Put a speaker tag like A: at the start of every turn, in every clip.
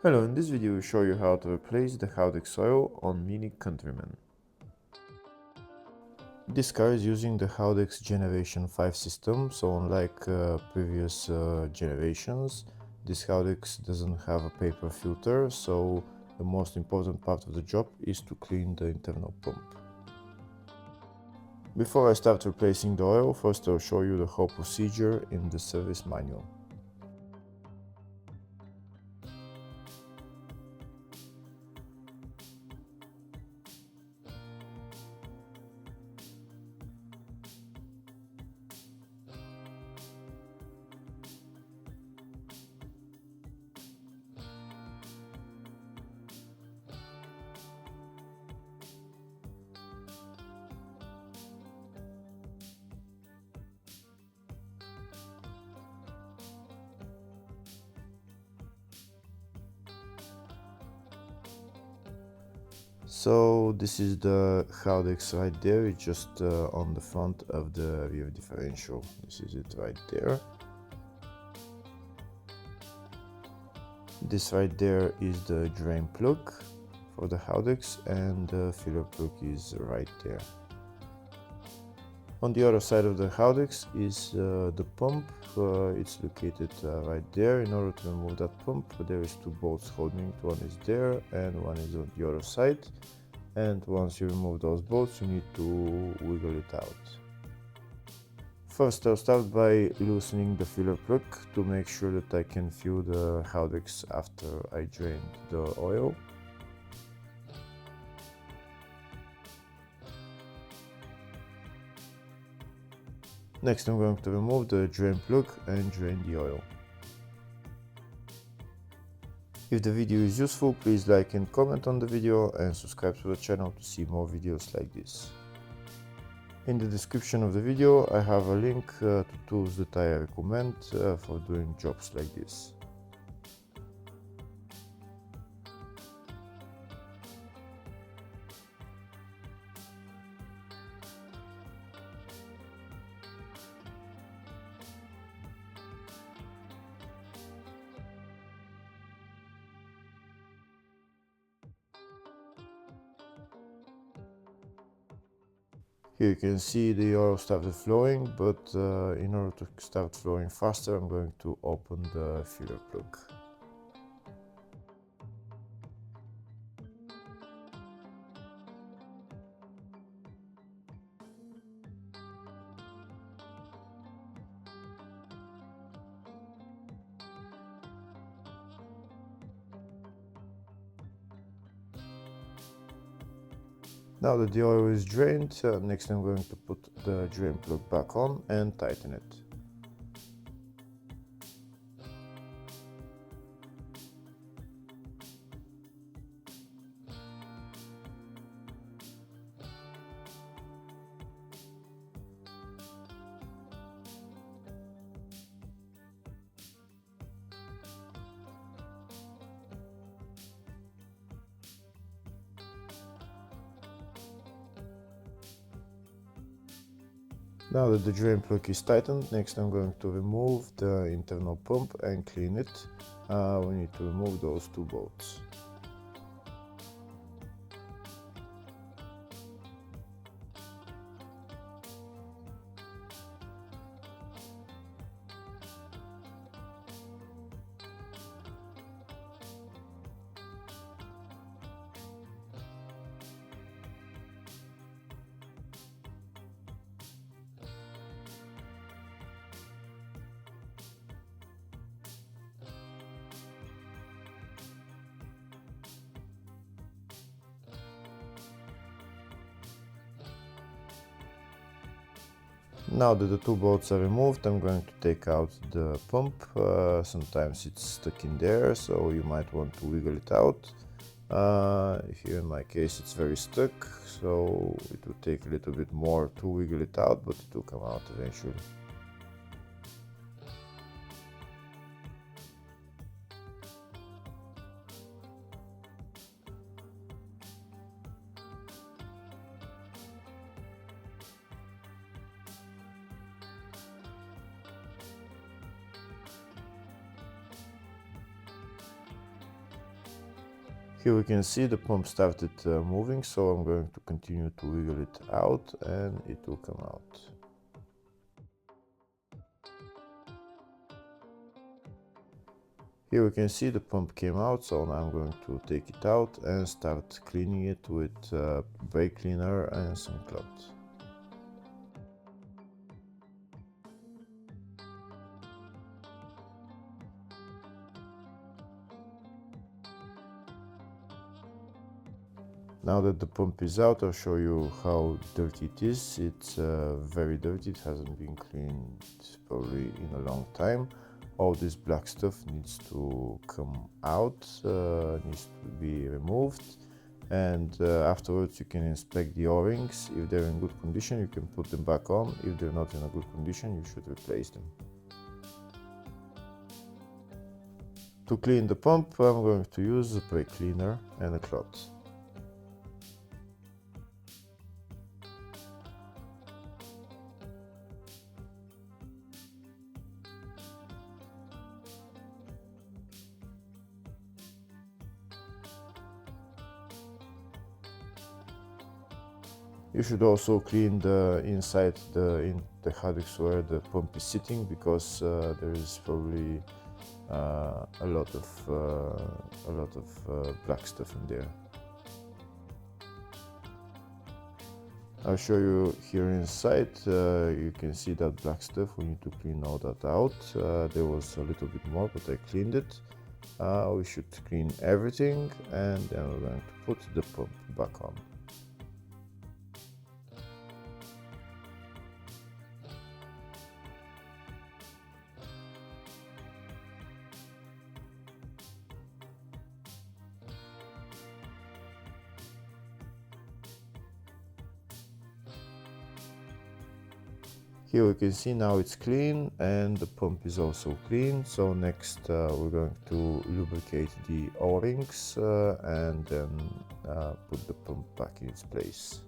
A: Hello, in this video we show you how to replace the Haldex oil on Mini Countryman. This car is using the Haldex Gen5 system, so unlike previous generations, this Haldex doesn't have a paper filter, so the most important part of the job is to clean the internal pump. Before I start replacing the oil, first I'll show you the whole procedure in the service manual. So this is the Haldex right there, it's just on the front of the rear differential. This is it right there. This right there is the drain plug for the Haldex, and the filler plug is right there. On the other side of the Haldex is the pump. It's located right there. In order to remove that pump, there is two bolts holding it. One is there and one is on the other side. And once you remove those bolts, you need to wiggle it out. First, I'll start by loosening the filler plug to make sure that I can fill the Haldex after I drained the oil. Next, I'm going to remove the drain plug and drain the oil. If the video is useful, please like and comment on the video and subscribe to the channel to see more videos like this. In the description of the video I have a link to tools that I recommend for doing jobs like this. Here you can see the oil started flowing, but in order to start flowing faster, I'm going to open the filler plug. Now that the oil is drained, next I'm going to put the drain plug back on and tighten it. Now that the drain plug is tightened, next I'm going to remove the internal pump and clean it. We need to remove those two bolts. Now that the two bolts are removed, I'm going to take out the pump. Sometimes it's stuck in there, so you might want to wiggle it out. Here in my case it's very stuck, so it will take a little bit more to wiggle it out, but it will come out eventually. Here we can see the pump started moving, so I'm going to continue to wiggle it out and it will come out. Here we can see the pump came out, so now I'm going to take it out and start cleaning it with brake cleaner and some cloth. Now that the pump is out, I'll show you how dirty it is. It's very dirty, it hasn't been cleaned probably in a long time. All this black stuff needs to come out, needs to be removed, and afterwards you can inspect the O-rings. If they're in good condition, you can put them back on. If they're not in a good condition, you should replace them. To clean the pump, I'm going to use a brake cleaner and a cloth. You should also clean the inside the Haldex where the pump is sitting, because there is probably a lot of black stuff in there. I'll show you here inside. You can see that black stuff. We need to clean all that out. There was a little bit more, but I cleaned it. We should clean everything, and then we're going to put the pump back on. Here we can see now it's clean and the pump is also clean. So next we're going to lubricate the O-rings and then put the pump back in its place.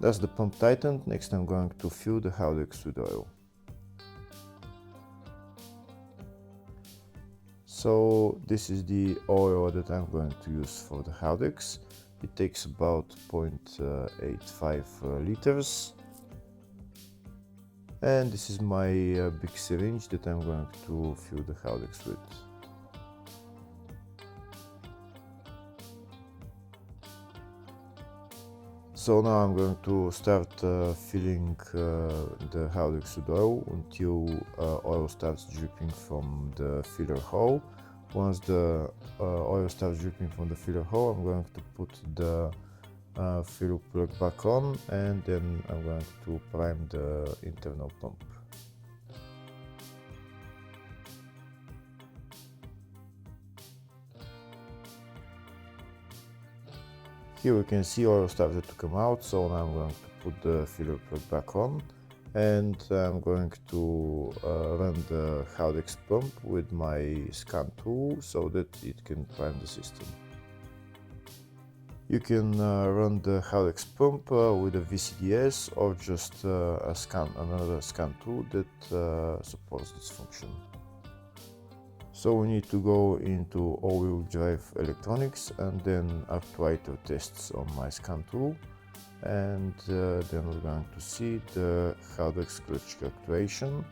A: That's the pump tightened. Next I'm going to fill the Haldex with oil. So this is the oil that I'm going to use for the Haldex. It takes about 0.85 liters. And this is my big syringe that I'm going to fill the Haldex with. So now I'm going to start filling the Haldex with oil until oil starts dripping from the filler hole. Once the oil starts dripping from the filler hole, I'm going to put the filler plug back on, and then I'm going to prime the internal pump. Here we can see oil started to come out, so now I'm going to put the filler plug back on, and I'm going to run the Haldex pump with my scan tool so that it can prime the system. You can run the Haldex pump with a VCDS or just another scan tool that supports this function. So we need to go into all-wheel drive electronics and then actuator tests on my scan tool. and then we're going to see the Haldex clutch actuation,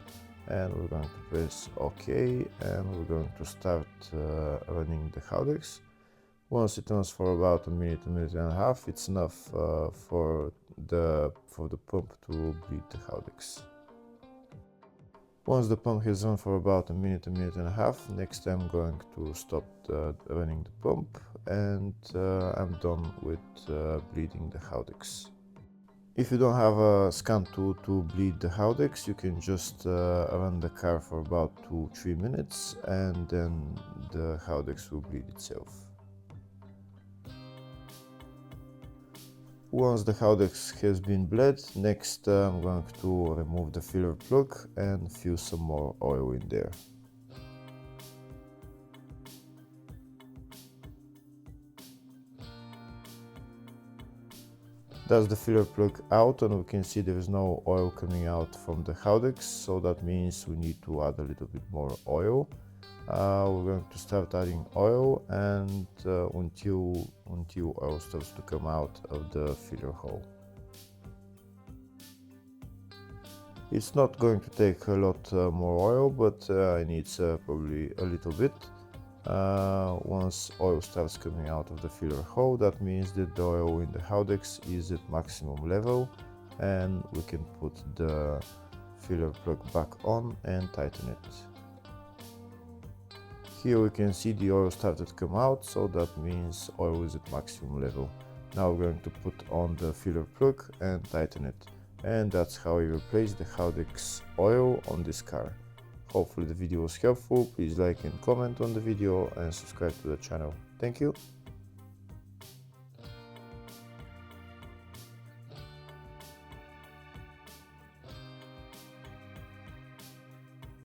A: and we're going to press OK, and we're going to start running the Haldex. Once it runs for about a minute and a half, it's enough for the pump to bleed the Haldex. Once the pump has run for about a minute and a half, next I'm going to stop running the pump, and I'm done with bleeding the Haldex. If you don't have a scan tool to bleed the Haldex, you can just run the car for about 2-3 minutes, and then the Haldex will bleed itself. Once the Haldex has been bled, next I'm going to remove the filler plug and fill some more oil in there. That's the filler plug out, and we can see there is no oil coming out from the Haldex, so that means we need to add a little bit more oil. We're going to start adding oil, and until oil starts to come out of the filler hole. It's not going to take a lot more oil, but it needs probably a little bit. Once oil starts coming out of the filler hole, that means that the oil in the Haldex is at maximum level, and we can put the filler plug back on and tighten it. Here we can see the oil started to come out, so that means oil is at maximum level. Now we're going to put on the filler plug and tighten it. And that's how you replace the Haldex oil on this car. Hopefully the video was helpful. Please like and comment on the video and subscribe to the channel. Thank you.